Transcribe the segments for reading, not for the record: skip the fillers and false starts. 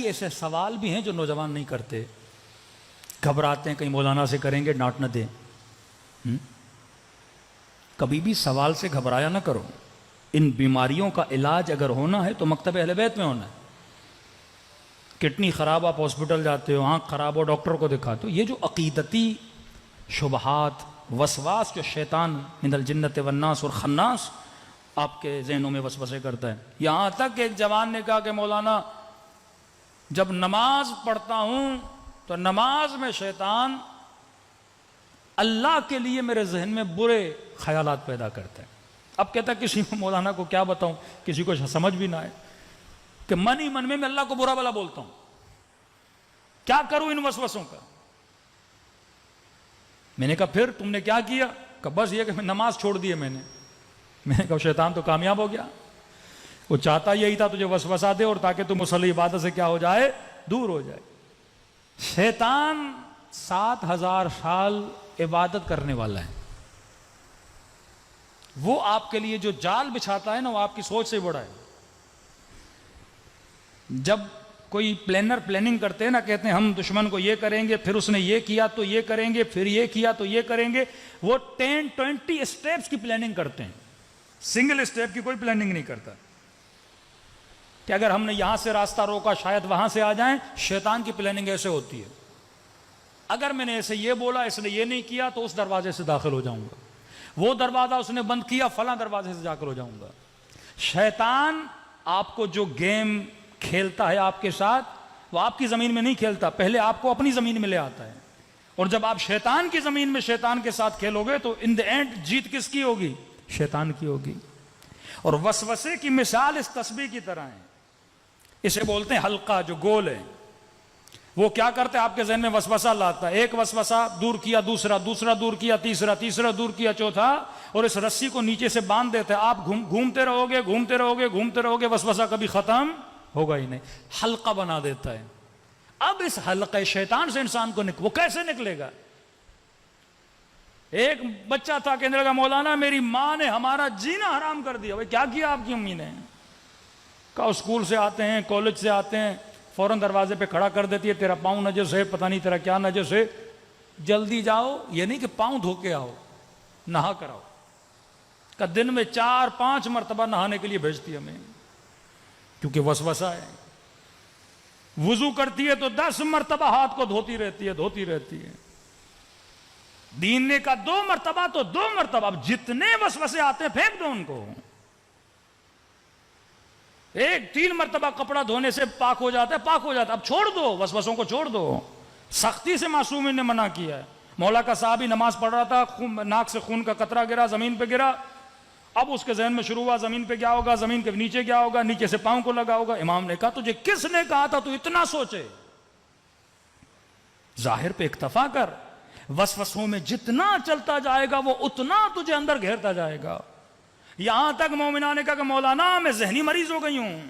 ایسے سوال بھی ہیں جو نوجوان نہیں کرتے، گھبراتے ہیں کہیں مولانا سے کریں گے ڈانٹ نہ دیں۔ کبھی بھی سوال سے گھبرایا نہ کرو۔ ان بیماریوں کا علاج اگر ہونا ہے تو مکتب اہل بیت میں ہونا ہے۔ کڈنی خراب آپ ہاسپٹل جاتے ہو، آنکھ خراب ہو ڈاکٹر کو دکھاتے ہو۔ یہ جو عقیدتی شبہات، وسواس جو شیطان من الجنت والناس اور خناس آپ کے ذہنوں میں وسوسے کرتا ہے، یہاں تک کہ ایک جوان نے کہا کہ مولانا جب نماز پڑھتا ہوں تو نماز میں شیطان اللہ کے لیے میرے ذہن میں برے خیالات پیدا کرتا ہے۔ اب کہتا ہے کسی مولانا کو کیا بتاؤں، کسی کو سمجھ بھی نہ آئے کہ من ہی من میں اللہ کو برا بلا بولتا ہوں، کیا کروں ان وسوسوں کا۔ میں نے کہا پھر تم نے کیا کیا؟ کہ بس یہ کہ میں نماز چھوڑ دی ہے میں نے کہا شیطان تو کامیاب ہو گیا، وہ چاہتا یہی تھا تجھے وسوسہ دے اور تاکہ تم مصلی عبادت سے کیا ہو جائے، دور ہو جائے۔ شیطان 7000 سال عبادت کرنے والا ہے، وہ آپ کے لیے جو جال بچھاتا ہے نا وہ آپ کی سوچ سے بڑا ہے۔ جب کوئی پلاننگ کرتے ہیں نا، کہتے ہیں ہم دشمن کو یہ کریں گے، پھر اس نے یہ کیا تو یہ کریں گے، پھر یہ کیا تو یہ کریں گے، وہ 10-20 اسٹیپس کی پلاننگ کرتے ہیں، سنگل اسٹیپ کی کوئی پلاننگ نہیں کرتا کہ اگر ہم نے یہاں سے راستہ روکا شاید وہاں سے آ جائیں۔ شیطان کی پلاننگ ایسے ہوتی ہے، اگر میں نے ایسے یہ بولا اس نے یہ نہیں کیا تو اس دروازے سے داخل ہو جاؤں گا، وہ دروازہ اس نے بند کیا فلاں دروازے سے داخل ہو جاؤں گا۔ شیطان آپ کو جو گیم کھیلتا ہے آپ کے ساتھ، وہ آپ کی زمین میں نہیں کھیلتا، پہلے آپ کو اپنی زمین میں لے آتا ہے، اور جب آپ شیطان کی زمین میں شیطان کے ساتھ کھیلو گے تو ان دی اینڈ جیت کس کی ہوگی؟ شیطان کی ہوگی۔ اور وسوسے کی مثال اس تسبیح کی طرح ہے، اسے بولتے ہیں حلقہ جو گول ہے۔ وہ کیا کرتے ہیں؟ آپ کے ذہن میں وسوسہ لاتا ہے، ایک وسوسہ دور کیا، دوسرا دور کیا، تیسرا دور کیا، چوتھا، اور اس رسی کو نیچے سے باندھ دیتے ہیں۔ آپ گھومتے رہو گے، وسوسہ کبھی ختم ہوگا ہی نہیں، حلقہ بنا دیتا ہے۔ اب اس حلقہ شیطان سے انسان کو وہ کیسے نکلے گا؟ ایک بچہ تھا کہنے لگا مولانا میری ماں نے ہمارا جینا حرام کر دیا۔ بھائی کیا کیا آپ کی امی نے؟ کہا اسکول سے آتے ہیں، کالج سے آتے ہیں، فوراً دروازے پہ کھڑا کر دیتی ہے، تیرا پاؤں نجس ہے، پتہ نہیں تیرا کیا نجس ہے، جلدی جاؤ۔ یہ نہیں کہ پاؤں دھو کے آؤ، نہا کر آؤ۔ کہ دن میں 4-5 مرتبہ نہانے کے لیے بھیجتی ہمیں، کیونکہ وسوسہ ہے۔ وضو کرتی ہے تو 10 مرتبہ ہاتھ کو دھوتی رہتی ہے۔ دین نے کہا 2 مرتبہ تو 2 مرتبہ، اب جتنے وسوسے آتے ہیں پھینک دو ان کو۔ 3 مرتبہ کپڑا دھونے سے پاک ہو جاتا ہے، اب چھوڑ دو، وسوسوں کو چھوڑ دو۔ سختی سے معصوم نے منع کیا ہے۔ مولا کا صحابی نماز پڑھ رہا تھا، ناک سے خون کا قطرہ گرا، زمین پہ گرا، اب اس کے ذہن میں شروع ہوا زمین پہ کیا ہوگا، زمین کے نیچے کیا ہوگا، نیچے سے پاؤں کو لگا ہوگا۔ امام نے کہا تجھے کس نے کہا تھا تو اتنا سوچے؟ ظاہر پہ اکتفا کر، وسوسوں میں جتنا چلتا جائے گا وہ اتنا تجھے اندر گھیرتا جائے گا۔ یہاں تک مومنہ نے کہا کہ مولانا میں ذہنی مریض ہو گئی ہوں،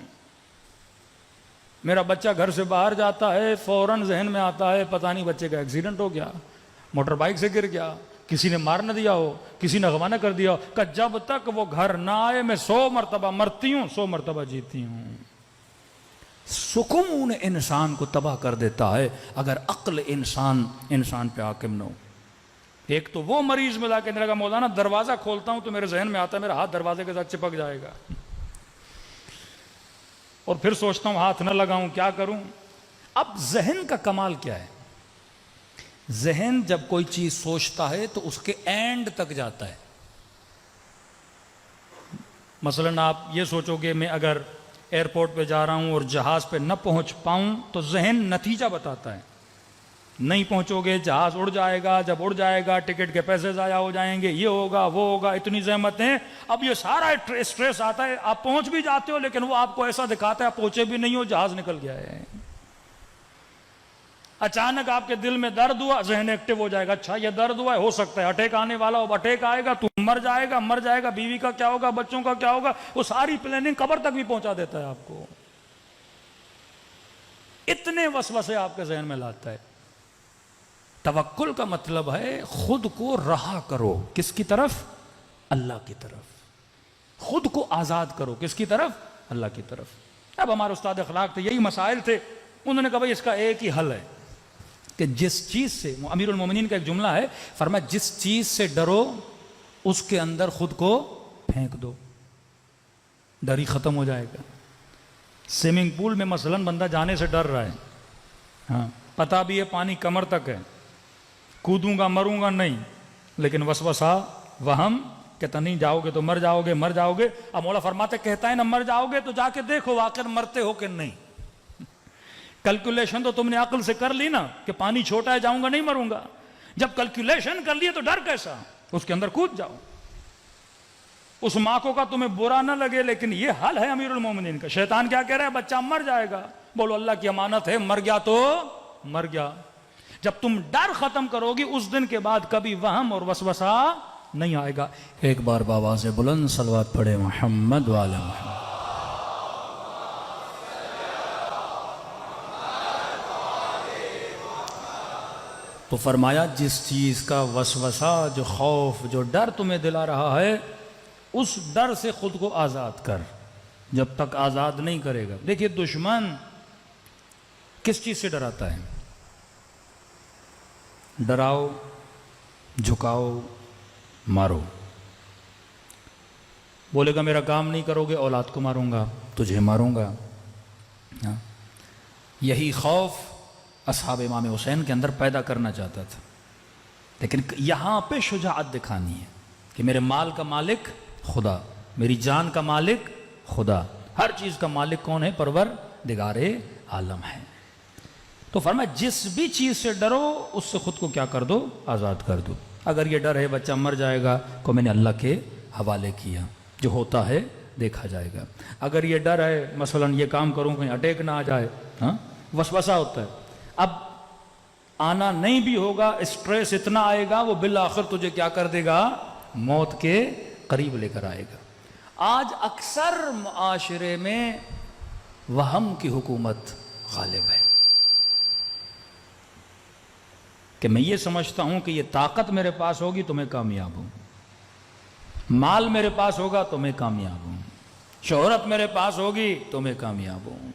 میرا بچہ گھر سے باہر جاتا ہے فوراً ذہن میں آتا ہے پتہ نہیں بچے کا ایکسیڈنٹ ہو گیا، موٹر بائک سے گر گیا، کسی نے مار نہ دیا ہو، کسی نے اغوا نہ کر دیا ہو۔ کہ جب تک وہ گھر نہ آئے میں 100 مرتبہ مرتی ہوں، 100 مرتبہ جیتی ہوں۔ سکون انسان کو تباہ کر دیتا ہے اگر عقل انسان پہ حاکم نہ ہو۔ ایک تو وہ مریض ملا کے لگا مولانا دروازہ کھولتا ہوں تو میرے ذہن میں آتا ہے میرا ہاتھ دروازے کے ساتھ چپک جائے گا، اور پھر سوچتا ہوں ہاتھ نہ لگاؤں، کیا کروں۔ اب ذہن کا کمال کیا ہے؟ ذہن جب کوئی چیز سوچتا ہے تو اس کے اینڈ تک جاتا ہے۔ مثلا آپ یہ سوچو گے میں اگر ایئرپورٹ پہ جا رہا ہوں اور جہاز پہ نہ پہنچ پاؤں تو ذہن نتیجہ بتاتا ہے، نہیں پہنچو گے جہاز اڑ جائے گا، جب اڑ جائے گا ٹکٹ کے پیسے ضائع ہو جائیں گے، یہ ہوگا وہ ہوگا، اتنی زحمتیں۔ اب یہ سارا اسٹریس آتا ہے، آپ پہنچ بھی جاتے ہو لیکن وہ آپ کو ایسا دکھاتا ہے آپ پہنچے بھی نہیں ہو، جہاز نکل گیا ہے۔ اچانک آپ کے دل میں درد ہوا، ذہن ایکٹیو ہو جائے گا، اچھا یہ درد ہوا ہے، ہو سکتا ہے اٹیک آنے والا ہو، اٹیک آئے گا تو مر جائے گا، بیوی کا کیا ہوگا، بچوں کا کیا ہوگا، وہ ساری پلاننگ قبر تک بھی پہنچا دیتا ہے آپ کو۔ اتنے وسوسے آپ کے ذہن میں لاتا ہے۔ توکل کا مطلب ہے خود کو رہا کرو، کس کی طرف؟ اللہ کی طرف۔ خود کو آزاد کرو، کس کی طرف؟ اللہ کی طرف۔ اب ہمارے استاد اخلاق تھے، یہی مسائل تھے انہوں نے کہا بھائی اس کا ایک ہی حل ہے کہ جس چیز سے، امیر المومنین کا ایک جملہ ہے، فرمایا جس چیز سے ڈرو اس کے اندر خود کو پھینک دو، ڈر ہی ختم ہو جائے گا۔ سوئمنگ پول میں مثلا بندہ جانے سے ڈر رہا ہے، ہاں پتہ بھی ہے پانی کمر تک ہے، کودوں گا مروں گا نہیں، لیکن وسوسہ وہم کہتا نہیں جاؤ گے تو مر جاؤ گے، مر جاؤ گے۔ اب مولا فرماتے کہتا ہے نا مر جاؤ گے تو جا کے دیکھو واقعا مرتے ہو کہ نہیں۔ کیلکولیشن تو تم نے عقل سے کر لی نا کہ پانی چھوٹا ہے جاؤں گا نہیں مروں گا، جب کیلکولیشن کر لیے تو ڈر کیسا، اس کے اندر کود جاؤ۔ اس ماں کو کا تمہیں برا نہ لگے، لیکن یہ حل ہے امیر المومنین کا۔ شیطان کیا کہہ رہا ہے؟ بچہ مر جائے گا، بولو اللہ کی امانت ہے، مر گیا تو مر گیا۔ جب تم ڈر ختم کرو گی اس دن کے بعد کبھی وہم اور وسوسہ نہیں آئے گا۔ ایک بار بآواز بلند صلوات پڑھے محمد وعلی محمد۔ تو فرمایا جس چیز کا وسوسہ، جو خوف، جو ڈر تمہیں دلا رہا ہے، اس ڈر سے خود کو آزاد کر۔ جب تک آزاد نہیں کرے گا، دیکھیے دشمن کس چیز سے ڈراتا ہے؟ ڈراؤ، جھکاؤ، مارو۔ بولے گا میرا کام نہیں کرو گے اولاد کو ماروں گا، تجھے ماروں گا۔ یہی خوف اصحاب امام حسین کے اندر پیدا کرنا چاہتا تھا، لیکن یہاں پہ شجاعت دکھانی ہے کہ میرے مال کا مالک خدا، میری جان کا مالک خدا، ہر چیز کا مالک کون ہے؟ پروردگار عالم ہے۔ تو فرمایا جس بھی چیز سے ڈرو اس سے خود کو کیا کر دو؟ آزاد کر دو۔ اگر یہ ڈر ہے بچہ مر جائے گا کو میں نے اللہ کے حوالے کیا، جو ہوتا ہے دیکھا جائے گا۔ اگر یہ ڈر ہے مثلا یہ کام کروں کہیں اٹیک نہ آ جائے، ہاں وسوسہ ہوتا ہے، اب آنا نہیں بھی ہوگا، اسٹریس اتنا آئے گا وہ بالآخر تجھے کیا کر دے گا؟ موت کے قریب لے کر آئے گا۔ آج اکثر معاشرے میں وہم کی حکومت غالب ہے کہ میں یہ سمجھتا ہوں کہ یہ طاقت میرے پاس ہوگی تو میں کامیاب ہوں، مال میرے پاس ہوگا تو میں کامیاب ہوں، شہرت میرے پاس ہوگی تو میں کامیاب ہوں۔